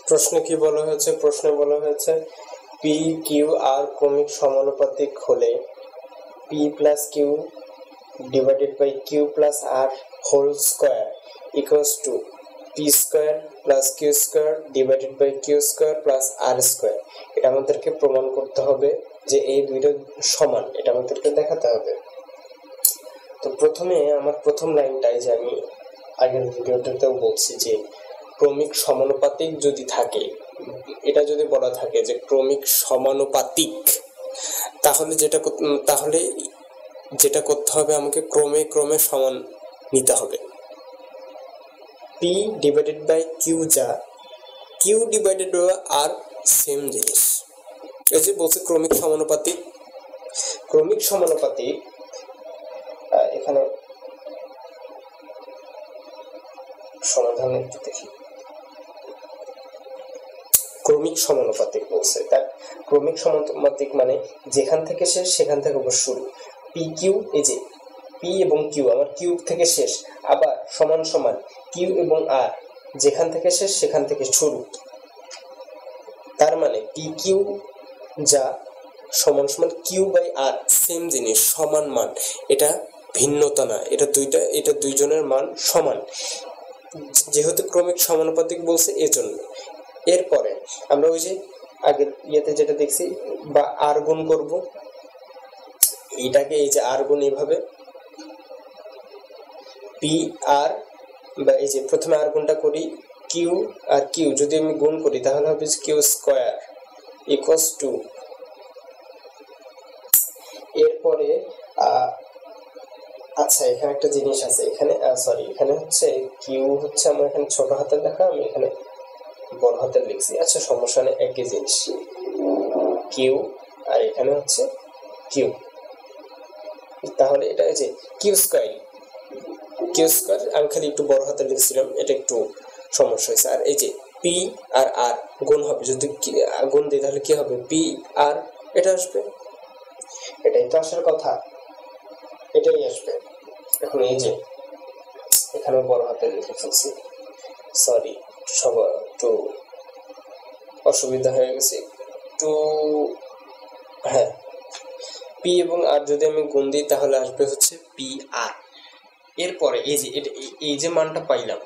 প্রশ্নে কি বলা হয়েছে? প্রশ্নে বলা হয়েছে পি কিউ আর ক্রমিক সমানুপাতিক হলে P plus Q divided by Q plus R whole square equals to P square plus Q square divided by Q square plus R square. এটা আমাদেরকে প্রমাণ করতে হবে যে এই দুইটা সমান, এটা আমাদেরকে দেখাতে হবে। তো প্রথমে আমার প্রথম লাইনটাই যে আমি আগের ভিডিওটাতেও বলছি যে ক্রমিক সমানুপাতিক যদি থাকে, এটা যদি বলা থাকে যে ক্রমিক সমানুপাতিক, তাহলে যেটা করতে হবে আমাকে ক্রমে ক্রমে সমান নিতে হবে। পি ডিভাইডেড বাই কিউ যা Q divided by R same জিনিস। এই যে বলছে ক্রমিক সমানুপাতিক, ক্রমিক সমানুপাতিক এখানে সমাধান একটু দেখি। ক্রমিক সমানুপাতিক বলছে, তার ক্রমিক সমানুপাতিক মানে যেখান থেকে শেষ সেখান থেকে শুরু। পি কিউ, এই যে পি এবং কিউ আমার কিউ থেকে শেষ, আবার সমান সমান কিউ এবং আর যেখান থেকে শেষ সেখান থেকে শুরু। তার মানে পি কিউ যা সমান সমান কিউ বাই আর সেম জিনিস, সমান মান, এটা ভিন্নতা না, এটা দুইজনের মান সমান, যেহেতু ক্রমিক সমানুপাতিক বলছে এজন্য। এরপরে আমরা ওই যে আগের ইয়েতে যেটা দেখছি বা আর গুণ করব, এইটাকে এই যে আর গুণ এইভাবে পি আর, বা এই যে প্রথমে আর গুণটা করি কিউ আর কিউ যদি আমি গুণ করি তাহলে হবে কিউ স্কোয়ার ইকুয়ালস টু, এরপরে আচ্ছা এখানে একটা জিনিস আছে, এখানে সরি এখানে হচ্ছে কিউ হচ্ছে আমার এখানে ছোট হাতের লেখা, আমি এখানে বড় হাতের লিখছি। আচ্ছা সমস্যা নেই, একই জিনিস কিউ আর এখানে হচ্ছে কিউ, তাহলে এটা যে কিউ স্কোয়ার আমি খালি একটু বড় হাতে লিখছিলাম, এটা একটু সমস্যা হয়েছে। আর এই যে পি আর আর গুণ হবে, যদি গুণ দিই তাহলে কি হবে পি আর, এটা আসবে, এটাই তো আসার কথা, এটাই আসবে। এখন এই যে এখানে বড় হাতে লিখে ফেলছি, সরি সবার একটু অসুবিধা হয়ে গেছে একটু। হ্যাঁ, পি এবং আর যদি আমি গুণ দিই তাহলে আসবে হচ্ছে পি আর। এরপরে এই যে মানটা পাইলাম,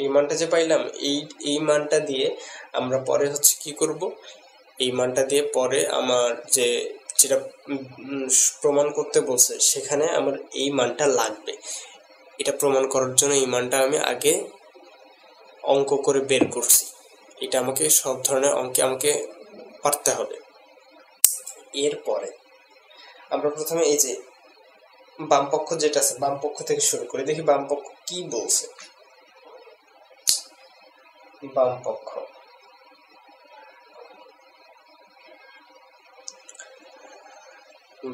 এই মানটা যে পাইলাম, এই মানটা দিয়ে আমরা পরে হচ্ছে কি করব, এই মানটা দিয়ে পরে আমার যেটা প্রমাণ করতে বলছে সেখানে আমার এই মানটা লাগবে। এটা প্রমাণ করার জন্য এই মানটা আমি আগে অঙ্ক করে বের করছি, এটা আমাকে সব ধরনের অঙ্কে আমাকে পারতে হবে। এরপরে আমরা প্রথমে এই যে বাম পক্ষ যেটা আছে, বাম পক্ষ থেকে শুরু করে দেখি বাম পক্ষ কি বলছে।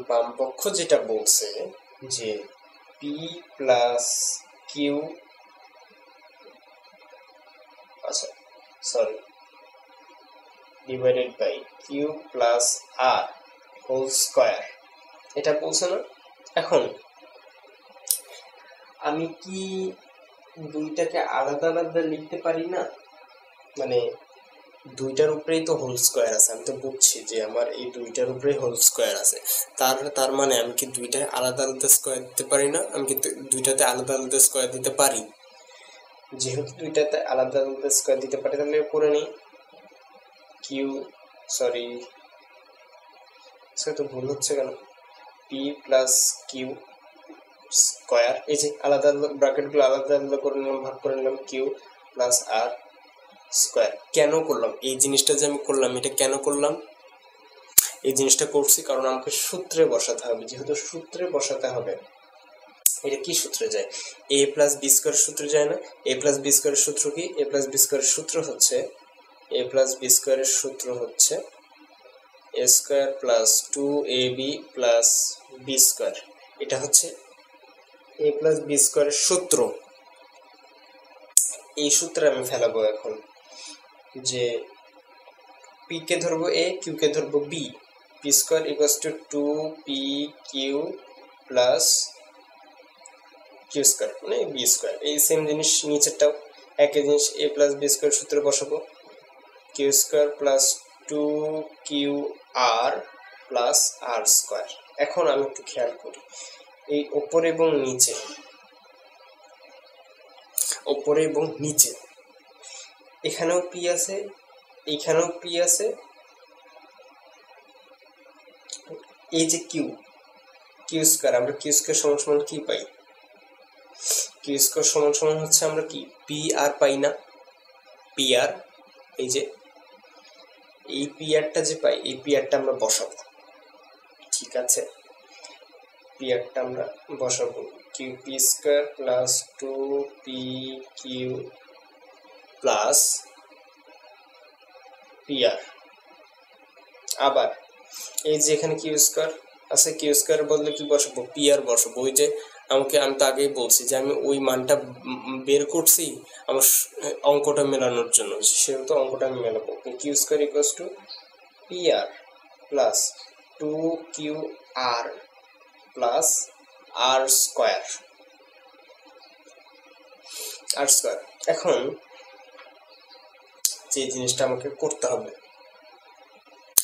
বাম পক্ষ যেটা বলছে যে পি প্লাস কিউ, আচ্ছা sorry divided by Q plus R whole square, এটা বলছে না। এখন আমি কি দুইটাকে আলাদা আলাদা লিখতে পারি না? মানে দুইটার উপরেই তো হোল স্কোয়ার আছে, আমি তো বুঝছি যে আমার এই দুইটার উপরেই হোল স্কোয়ার আছে, তার মানে আমি কি দুইটায় আলাদা আলাদা স্কোয়ার দিতে পারি না? আমি কি দুইটাতে আলাদা আলাদা স্কোয়ার দিতে পারি? যেহেতু দুইটাতে আলাদা আলাদা স্কোয়ার দিতে পারি তাহলে করে নিই কিউ, সরি তো ভুল হচ্ছে কেন, পি প্লাস কিউ স্কোয়ার, এই যে আলাদা আলাদা ব্র্যাকেটগুলো আলাদা আলাদা করে নিলাম, ভাগ করে নিলাম কিউ প্লাস আর স্কোয়ার। কেন করলাম এই জিনিসটা যে আমি করলাম, এটা কেন করলাম? এই জিনিসটা করছি কারণ আমাকে সূত্রে বসাতে হবে, যেহেতু সূত্রে বসাতে হবে। এটা কি সূত্রে যায়? এ প্লাস বি স্কোয়ার সূত্রে যায় না? এ প্লাস বি স্কোয়ারের সূত্র কি? এ প্লাস বি স্কোয়ারের সূত্র হচ্ছে A square plus 2ab plus B square, এটা হচ্ছে এ প্লাস বি স্কোয়ারের সূত্র। এই সূত্রে আমি ফেলাবো এখন যে পি কে ধরবো এ, কিউ কে ধরবো B, P square equals to 2pq plus Q square মানে বি স্কোয়ার। এই সেম জিনিস নিচেরটাও একই জিনিস, এ প্লাস বি স্কোয়ার সূত্রে বসাবো, Q square plus 2QR plus R square. এখন আমি একটু খেয়াল করি, এই ওপরে এবং নিচে, ওপরে এবং নিচে এখানেও পি আছে, এইখানেও পি আছে। এই যে কিউ স্কোয়ার, আমরা কিউ স্কোয়ার সমান সমান কি পাই? কিউ স্কোয়ার সমান সমান হচ্ছে আমরা কি পি আর পাই না? পি আর, এই যে এই পি আরটা যে পাই, এই পি আরটা আমরা বসাবো। ঠিক আছে, পি আরটা আমরা বসাবো। Q P square plus 2PQ plus P R. আবার এই যে এখানে কিউ স্কোয়ার আছে, কিউ স্কোয়ার বদলে কি বসাবো? পি আর বসাবো। ওই যে আমি তো আগেই বলছি যে আমি ওই মানটা বের করছি আমার অঙ্কটা মেলানোর জন্য, সেহেতু অঙ্কটা আমি মেলাবো। Q square equals to P R plus 2QR plus R square. এখন যে জিনিসটা আমাকে করতে হবে,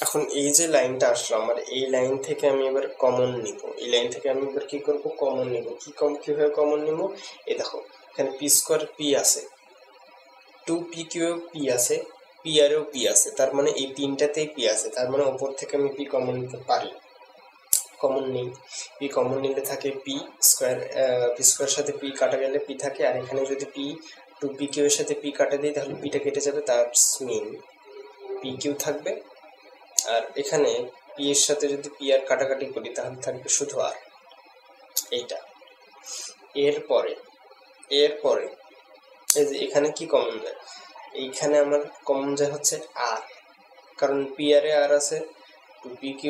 এখন এই যে লাইনটা আসলো আমার, এই লাইন থেকে আমি এবার কমন নিব। এই লাইন থেকে আমি এবার কি করব? কমন নিব। কিভাবে কমন নিব? এই দেখো এখানে পি স্কোয়ার পি আছে, 2PQ এও পি আছে, পি আর এও পি আছে, তার মানে এই তিনটাতেই পি আছে, তার মানে ওপর থেকে আমি পি কমন নিতে পারি। কমন নেই, পি কমন নিলে থাকে পি স্কোয়ার, পি স্কোয়ার সাথে পি কাটা গেলে পি থাকে, আর এখানে যদি পি 2PQ এর সাথে পি কাটা দিই তাহলে পিটা কেটে যাবে, তার মিন PQ থাকবে। আর এখানে পি এর সাথে যদি পি আর কাটাকাটি করি তাহলে থাকবে শুধু আর, এইটা। এরপরে এই যে এখানে কি কমন যায়? এইখানে আমার কমন যায় হচ্ছে আর, কারণ পি আর এ আর আছে, 2PQ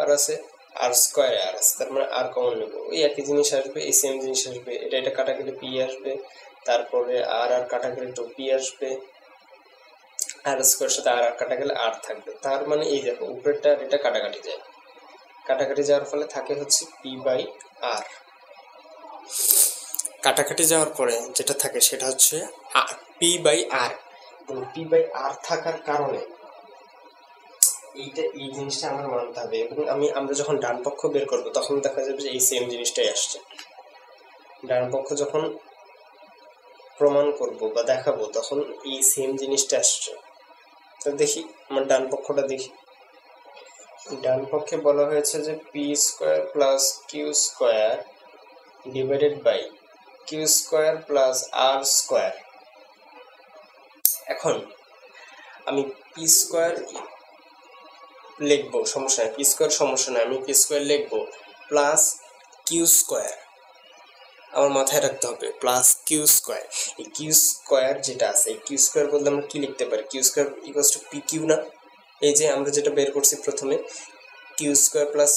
আর আছে, আর স্কোয়ারে আর আছে, তার মানে আর কমন নেব। ওই একই জিনিস আসবে, এই সেম জিনিস আসবে, এটা কাটা গেলে পি আসবে, তারপরে আর কাটা গেলে 2P আসবে, আর স্কোয়ারের সাথে আর কাটা গেলে আর থাকবে। তার মানে এই দেখো উপরেরটা আর এটা কাটাকাটি যায়, কাটাকাটি যাওয়ার ফলে থাকে হচ্ছে পি বাই আর। কাটাকাটি যাওয়ার পরে যেটা থাকে সেটা হচ্ছে P by R. P by R থাকার কারণে এই জিনিসটা আমার মানতে হবে, এবং আমরা যখন ডান পক্ষ বের করবো তখন দেখা যাবে যে এই সেম জিনিসটাই আসছে। ডান পক্ষ যখন প্রমাণ করব বা দেখাবো তখন এই সেম জিনিসটা আসছে। তো দেখি আমার ডান পক্ষটা দেখি। ডান পক্ষে বলা হয়েছে যে P square plus Q square divided by Q square plus R square. এখন আমি পি স্কোয়ার লিখবো, সমস্যা নেই, পি স্কোয়ার সমস্যা নেই, আমি পি স্কোয়ার লিখবো প্লাস কিউ স্কোয়ার, আমার মাথায় রাখতে হবে প্লাস কিউ স্কোয়ার। এই কিউ স্কোয়ার যেটা আছে, এই কিউ স্কোয়ার বলতে আমরা কি লিখতে পারি? Q square equals to P Q না? এই যে আমরা যেটা বের করছি প্রথমে, Q square plus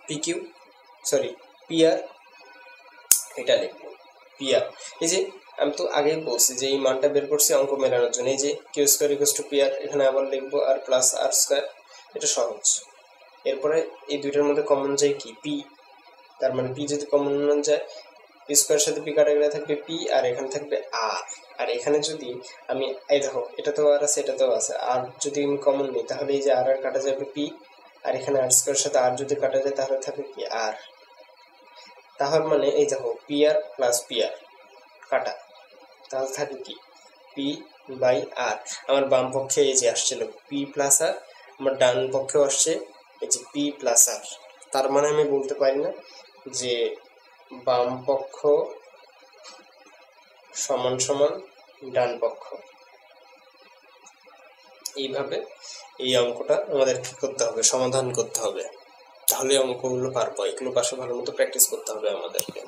P Q, sorry P R, এটা লিখবো পি আর। এই যে আমি তো আগেই বলছি যে এই মানটা বের করছি অঙ্ক মেলানোর জন্য। এই যে Q square equals to P R, এখানে আবার লিখবো আর প্লাস আর স্কোয়ার, এটা সহজ। এরপরে এই দুইটার মধ্যে কমন যায় কি? পি, তার মানে পি যদি কমন যায়, পি স্কোয়ারের সাথে পি কাটা গেলে থাকবে পি, আর এখানে থাকবে আর। আর এখানে যদি আমি এই দেখো এটাতেও আর আছে, এটাতেও আছে, আর যদি আমি কমন নিই তাহলে এই যে আর কাটা যাবে পি, আর এখানে আর স্কোয়ারের সাথে আর যদি কাটা যায় তাহলে থাকবে কি? আর। তাহলে মানে এই দেখো পি আর প্লাস পি আর কাটা, তাহলে থাকে কি? পি বাই আর। আমার বাম পক্ষে এই যে আসছিল পি প্লাস আর, আমার ডান পক্ষেও আসছে এই যে পি প্লাস আর। তার মানে আমি বলতে পারি না যে বাম পক্ষ সমান সমান ডান পক্ষ। এইভাবে এই অঙ্কটা আমাদের কি করতে হবে? সমাধান করতে হবে, তাহলে অঙ্কগুলো পারবো। এগুলো পাশে ভালো মতো প্র্যাকটিস করতে হবে আমাদেরকে।